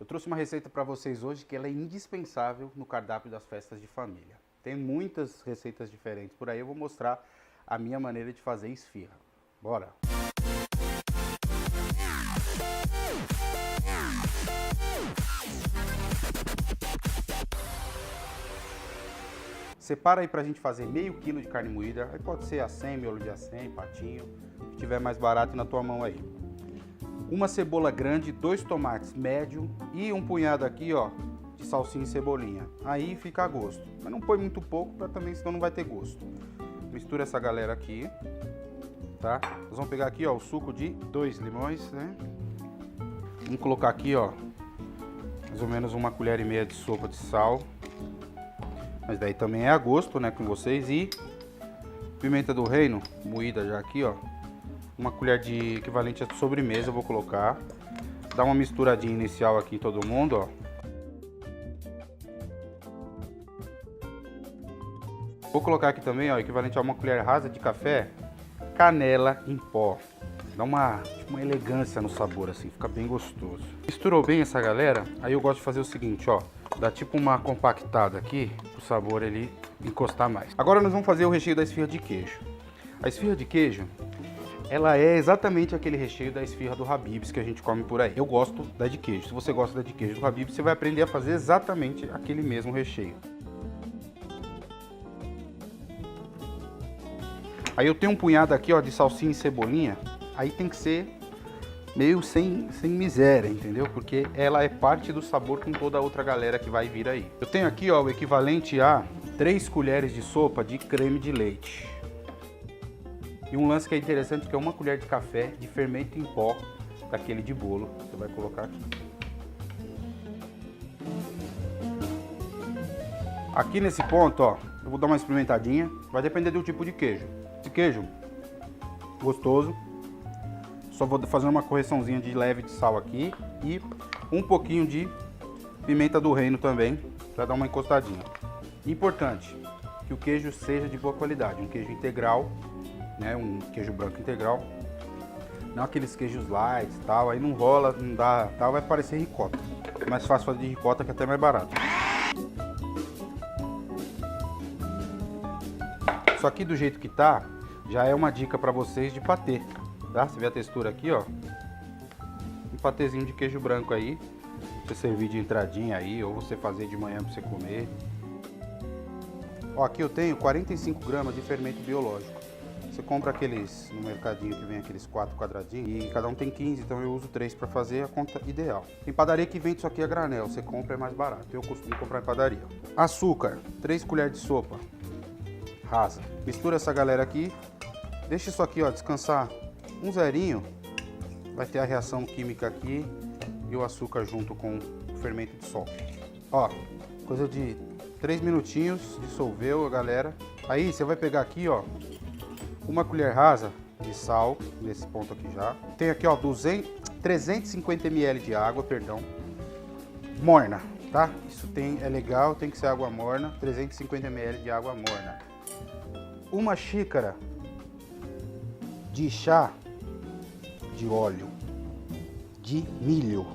Eu trouxe uma receita para vocês hoje que ela é indispensável no cardápio das festas de família. Tem muitas receitas diferentes por aí, eu vou mostrar a minha maneira de fazer esfirra. Bora! Separa aí pra gente fazer meio quilo de carne moída, aí pode ser acém, miolo de acém, patinho, o que tiver mais barato na tua mão aí. Uma cebola grande, 2 tomates médio e um punhado aqui, ó, de salsinha e cebolinha. Aí fica a gosto, mas não põe muito pouco, pra também, senão não vai ter gosto. Mistura essa galera aqui, tá? Nós vamos pegar aqui, ó, o suco de 2 limões, né? Vamos colocar aqui, ó, mais ou menos 1,5 colher de sopa de sal. Mas daí também é a gosto, né, com vocês. E pimenta do reino, moída já aqui, ó. 1 colher de equivalente a sobremesa eu vou colocar. Dá uma misturadinha inicial aqui em todo mundo, ó. Vou colocar aqui também, ó, equivalente a 1 colher rasa de café, canela em pó. Dá uma elegância no sabor, assim, fica bem gostoso. Misturou bem essa galera, aí eu gosto de fazer o seguinte, ó. Dá tipo uma compactada aqui, o sabor ele encostar mais. Agora nós vamos fazer o recheio da esfirra de queijo. A esfirra de queijo, ela é exatamente aquele recheio da esfirra do Habib's que a gente come por aí. Eu gosto da de queijo. Se você gosta da de queijo do Habib's, você vai aprender a fazer exatamente aquele mesmo recheio. Aí eu tenho um punhado aqui, ó, de salsinha e cebolinha. Aí tem que ser meio sem miséria, entendeu? Porque ela é parte do sabor com toda a outra galera que vai vir aí. Eu tenho aqui, ó, o equivalente a 3 colheres de sopa de creme de leite. E um lance que é interessante, que é 1 colher de café de fermento em pó, daquele de bolo. Você vai colocar aqui. Aqui nesse ponto, ó, eu vou dar uma experimentadinha. Vai depender do tipo de queijo. Esse queijo, gostoso. Só vou fazer uma correçãozinha de leve de sal aqui e um pouquinho de pimenta do reino também, para dar uma encostadinha. Importante, que o queijo seja de boa qualidade, um queijo integral, né, um queijo branco integral. Não aqueles queijos light e tal, aí não rola, não dá, tal, vai parecer ricota. É mais fácil fazer de ricota, que é até mais barato. Isso aqui do jeito que tá, já é uma dica para vocês de patê. Tá? Você vê a textura aqui, ó. Um patezinho de queijo branco aí. Você servir de entradinha aí, ou você fazer de manhã para você comer. Ó, aqui eu tenho 45 gramas de fermento biológico. Você compra aqueles no mercadinho que vem aqueles 4 quadradinhos. E cada um tem 15, então eu uso 3 para fazer a conta ideal. Tem padaria que vende isso aqui a granel. Você compra, é mais barato. Eu costumo comprar em padaria. Açúcar, 3 colheres de sopa rasa. Mistura essa galera aqui. Deixa isso aqui, ó, descansar um zerinho, vai ter a reação química aqui e o açúcar junto com o fermento de sol. Ó, coisa de 3 minutinhos, dissolveu a galera. Aí você vai pegar aqui, ó, 1 colher rasa de sal, nesse ponto aqui já. Tem aqui, ó, 350 ml de água, perdão, morna, tá? Isso é legal, tem que ser água morna, 350 ml de água morna. 1 xícara de chá de óleo de milho,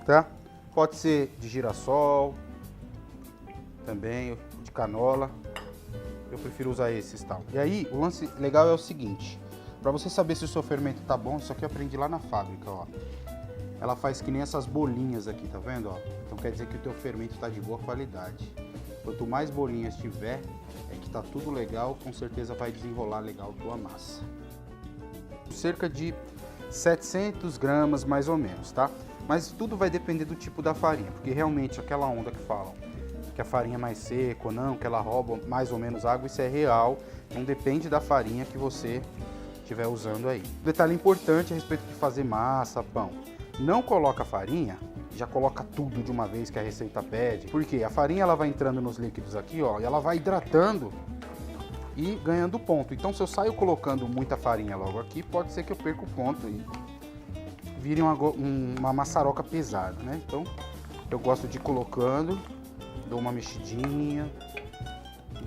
tá? Pode ser de girassol, também de canola. Eu prefiro usar esses, tal. E aí, o lance legal é o seguinte: para você saber se o seu fermento tá bom, isso aqui eu aprendi lá na fábrica, ó. Ela faz que nem essas bolinhas aqui, tá vendo, ó? Então quer dizer que o teu fermento tá de boa qualidade. Quanto mais bolinhas tiver, é que tá tudo legal, com certeza vai desenrolar legal a tua massa. Cerca de 700 gramas mais ou menos, tá? Mas tudo vai depender do tipo da farinha, porque realmente aquela onda que falam que a farinha é mais seca ou não, que ela rouba mais ou menos água, isso é real, não depende da farinha que você estiver usando aí. Detalhe importante a respeito de fazer massa, pão: não coloca farinha, já coloca tudo de uma vez que a receita pede, porque a farinha ela vai entrando nos líquidos aqui, ó, e ela vai hidratando e ganhando ponto. Então se eu saio colocando muita farinha logo aqui, pode ser que eu perca o ponto e vire uma maçaroca pesada, né? Então eu gosto de ir colocando, dou uma mexidinha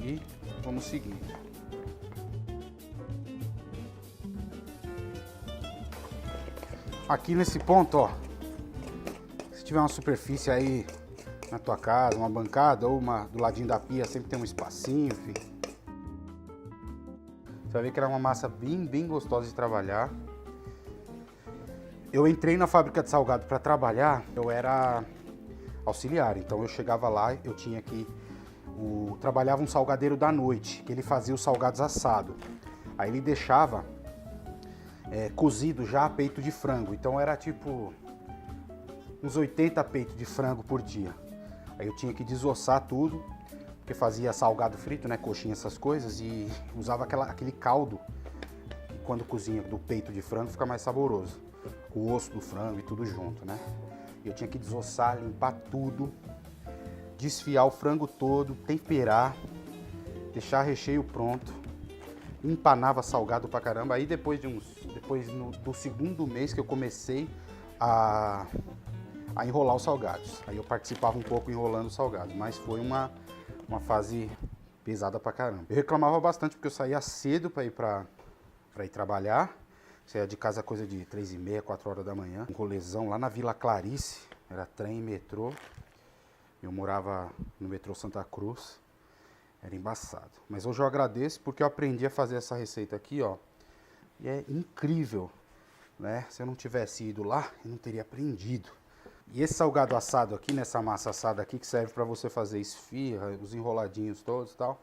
e vamos seguindo. Aqui nesse ponto, ó, se tiver uma superfície aí na tua casa, uma bancada ou uma do ladinho da pia, sempre tem um espacinho, enfim. Você vai ver que ela é uma massa bem gostosa de trabalhar. Eu entrei na fábrica de salgado para trabalhar, eu era auxiliar, então eu chegava lá, eu tinha que... trabalhava um salgadeiro da noite, que ele fazia os salgados assados. Aí ele deixava cozido já peito de frango, então era tipo uns 80 peitos de frango por dia. Aí eu tinha que desossar tudo, porque fazia salgado frito, né, coxinha, essas coisas, e usava aquele caldo, que quando cozinha do peito de frango fica mais saboroso, com o osso do frango e tudo junto, né. E eu tinha que desossar, limpar tudo, desfiar o frango todo, temperar, deixar recheio pronto, empanava salgado pra caramba. Aí depois do segundo mês que eu comecei a enrolar os salgados. Aí eu participava um pouco enrolando os salgados, mas foi uma fase pesada pra caramba. Eu reclamava bastante porque eu saía cedo pra ir trabalhar. Saía de casa coisa de 3h30, 4 horas da manhã. Um rolezão lá na Vila Clarice, era trem e metrô. Eu morava no metrô Santa Cruz, era embaçado. Mas hoje eu agradeço porque eu aprendi a fazer essa receita aqui, ó. E é incrível, né? Se eu não tivesse ido lá, eu não teria aprendido. E esse salgado assado aqui, nessa massa assada aqui, que serve para você fazer esfirra, os enroladinhos todos e tal,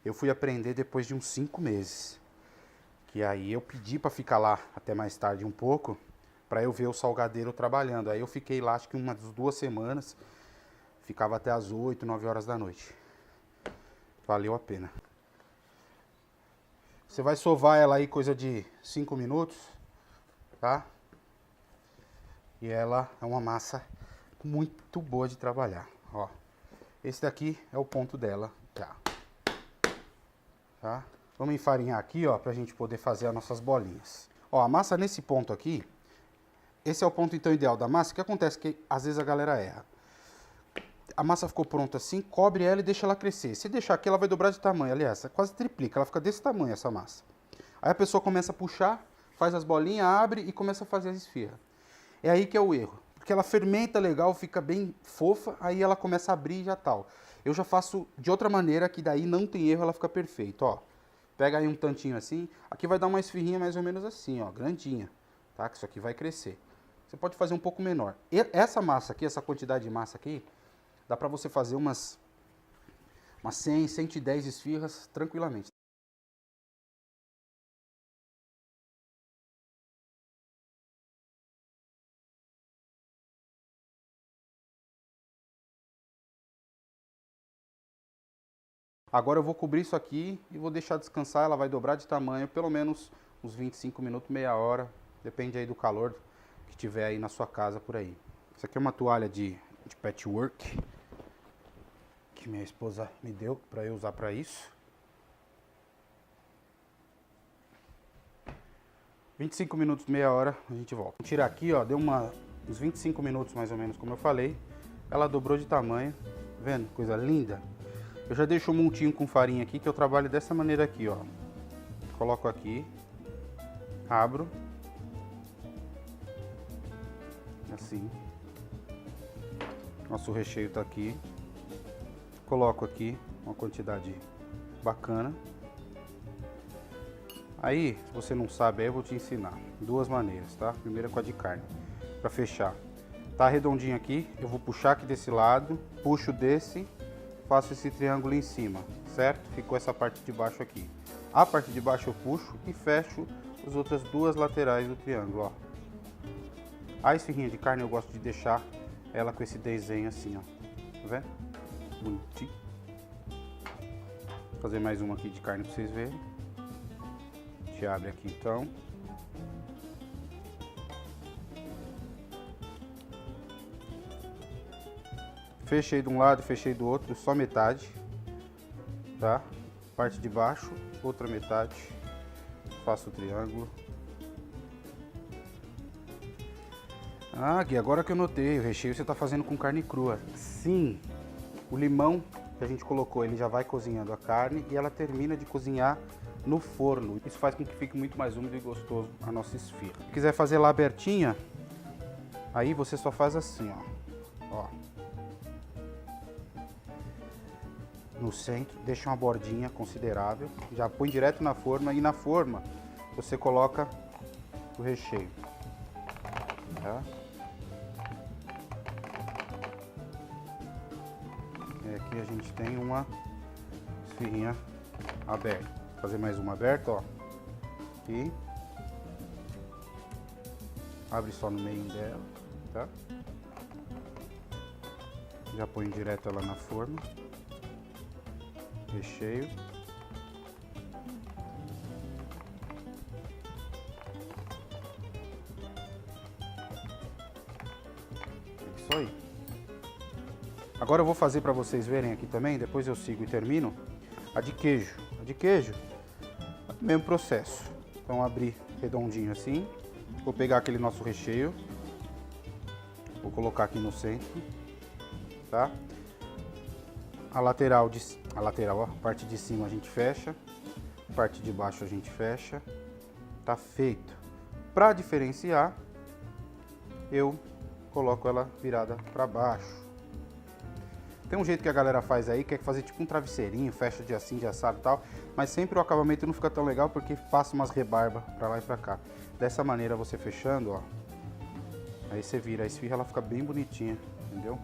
eu fui aprender depois de uns 5 meses. Que aí eu pedi para ficar lá até mais tarde um pouco, para eu ver o salgadeiro trabalhando. Aí eu fiquei lá acho que umas 2 semanas, ficava até as 8, 9 horas da noite. Valeu a pena. Você vai sovar ela aí coisa de 5 minutos, tá? E ela é uma massa muito boa de trabalhar, ó. Esse daqui é o ponto dela, tá? Vamos enfarinhar aqui, ó, pra gente poder fazer as nossas bolinhas. Ó, a massa nesse ponto aqui, esse é o ponto então ideal da massa. O que acontece que às vezes a galera erra. A massa ficou pronta assim, cobre ela e deixa ela crescer. Se deixar aqui, ela vai dobrar de tamanho. Aliás, quase triplica, ela fica desse tamanho essa massa. Aí a pessoa começa a puxar, faz as bolinhas, abre e começa a fazer as esfirras. É aí que é o erro. Porque ela fermenta legal, fica bem fofa, aí ela começa a abrir e já tal. Eu já faço de outra maneira, que daí não tem erro, ela fica perfeita, ó. Pega aí um tantinho assim, aqui vai dar uma esfirrinha mais ou menos assim, ó, grandinha, tá? Que isso aqui vai crescer. Você pode fazer um pouco menor. E essa massa aqui, essa quantidade de massa aqui, dá pra você fazer umas 100, 110 esfirras tranquilamente. Agora eu vou cobrir isso aqui e vou deixar descansar, ela vai dobrar de tamanho, pelo menos uns 25 minutos, meia hora, depende aí do calor que tiver aí na sua casa por aí. Isso aqui é uma toalha de patchwork, que minha esposa me deu para eu usar para isso. 25 minutos, meia hora, a gente volta. Vou tirar aqui, ó, deu uns 25 minutos mais ou menos, como eu falei. Ela dobrou de tamanho, vendo? Coisa linda. Eu já deixo um montinho com farinha aqui, que eu trabalho dessa maneira aqui, ó. Coloco aqui, abro, assim. Nosso recheio tá aqui. Coloco aqui uma quantidade bacana. Aí, se você não sabe, aí eu vou te ensinar. 2 maneiras, tá? Primeira com a de carne, pra fechar. Tá redondinho aqui, eu vou puxar aqui desse lado, puxo desse, faço esse triângulo em cima, certo? Ficou essa parte de baixo aqui. A parte de baixo eu puxo e fecho as outras 2 laterais do triângulo, ó. A esfirrinha de carne eu gosto de deixar ela com esse desenho assim, ó. Tá vendo? Bonitinho. Vou fazer mais uma aqui de carne pra vocês verem. A gente abre aqui então. Fechei de um lado, fechei do outro, só metade, tá? Parte de baixo, outra metade, faço o triângulo. Ah, Gui, agora que eu notei, o recheio você tá fazendo com carne crua. Sim, o limão que a gente colocou, ele já vai cozinhando a carne e ela termina de cozinhar no forno. Isso faz com que fique muito mais úmido e gostoso a nossa esfirra. Se quiser fazer lá abertinha, aí você só faz assim, ó. ó. No centro, deixa uma bordinha considerável, já põe direto na forma e na forma você coloca o recheio, tá? E aqui a gente tem uma esfirrinha aberta. Vou fazer mais uma aberta, ó. Aqui. Abre só no meio dela, tá? Já põe direto ela na forma. Recheio. Isso aí. Agora eu vou fazer para vocês verem aqui também, depois eu sigo e termino, a de queijo. A de queijo, mesmo processo. Então abrir redondinho assim, vou pegar aquele nosso recheio, vou colocar aqui no centro, tá? A lateral, ó, a parte de cima a gente fecha, a parte de baixo a gente fecha, tá feito. Para diferenciar, eu coloco ela virada para baixo. Tem um jeito que a galera faz aí, que é fazer tipo um travesseirinho, fecha de assim, de assado e tal, mas sempre o acabamento não fica tão legal porque passa umas rebarbas para lá e para cá. Dessa maneira você fechando, ó, aí você vira a esfirra, ela fica bem bonitinha, entendeu?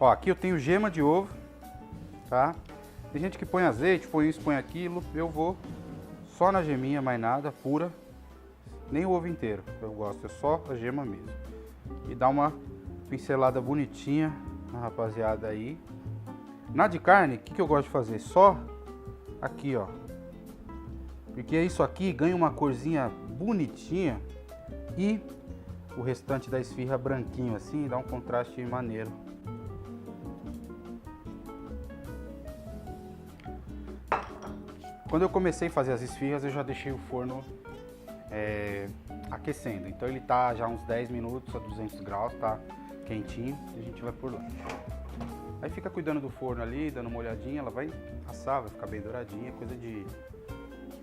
Ó, aqui eu tenho gema de ovo, tá? Tem gente que põe azeite, põe isso, põe aquilo. Eu vou só na geminha, mais nada, pura. Nem o ovo inteiro, eu gosto, é só a gema mesmo. E dá uma pincelada bonitinha na rapaziada aí. Na de carne, o que eu gosto de fazer? Só aqui, ó. Porque isso aqui ganha uma corzinha bonitinha e o restante da esfirra branquinho assim, dá um contraste maneiro. Quando eu comecei a fazer as esfirras, eu já deixei o forno aquecendo. Então ele tá já uns 10 minutos a 200 graus, tá quentinho, e a gente vai por lá. Aí fica cuidando do forno ali, dando uma olhadinha, ela vai assar, vai ficar bem douradinha, coisa de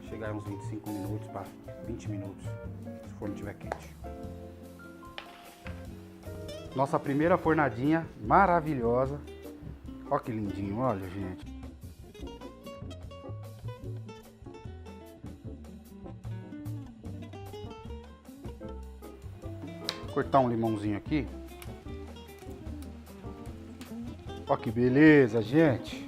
chegar a uns 25 minutos para 20 minutos, se o forno estiver quente. Nossa primeira fornadinha maravilhosa. Olha que lindinho, olha, gente. Cortar um limãozinho aqui. Ó que beleza, gente.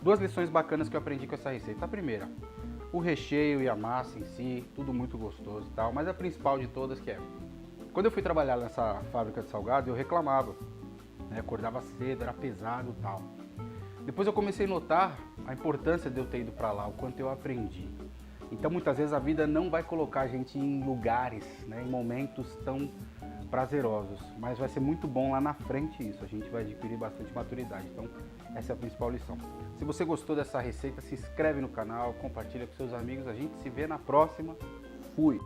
Duas lições bacanas que eu aprendi com essa receita. A primeira, o recheio e a massa em si, tudo muito gostoso e tal, mas a principal de todas que é, quando eu fui trabalhar nessa fábrica de salgado, eu reclamava, né? Acordava cedo, era pesado e tal. Depois eu comecei a notar a importância de eu ter ido para lá, o quanto eu aprendi. Então muitas vezes a vida não vai colocar a gente em lugares, né, em momentos tão prazerosos, mas vai ser muito bom lá na frente isso, a gente vai adquirir bastante maturidade. Então essa é a principal lição. Se você gostou dessa receita, se inscreve no canal, compartilha com seus amigos, a gente se vê na próxima. Fui!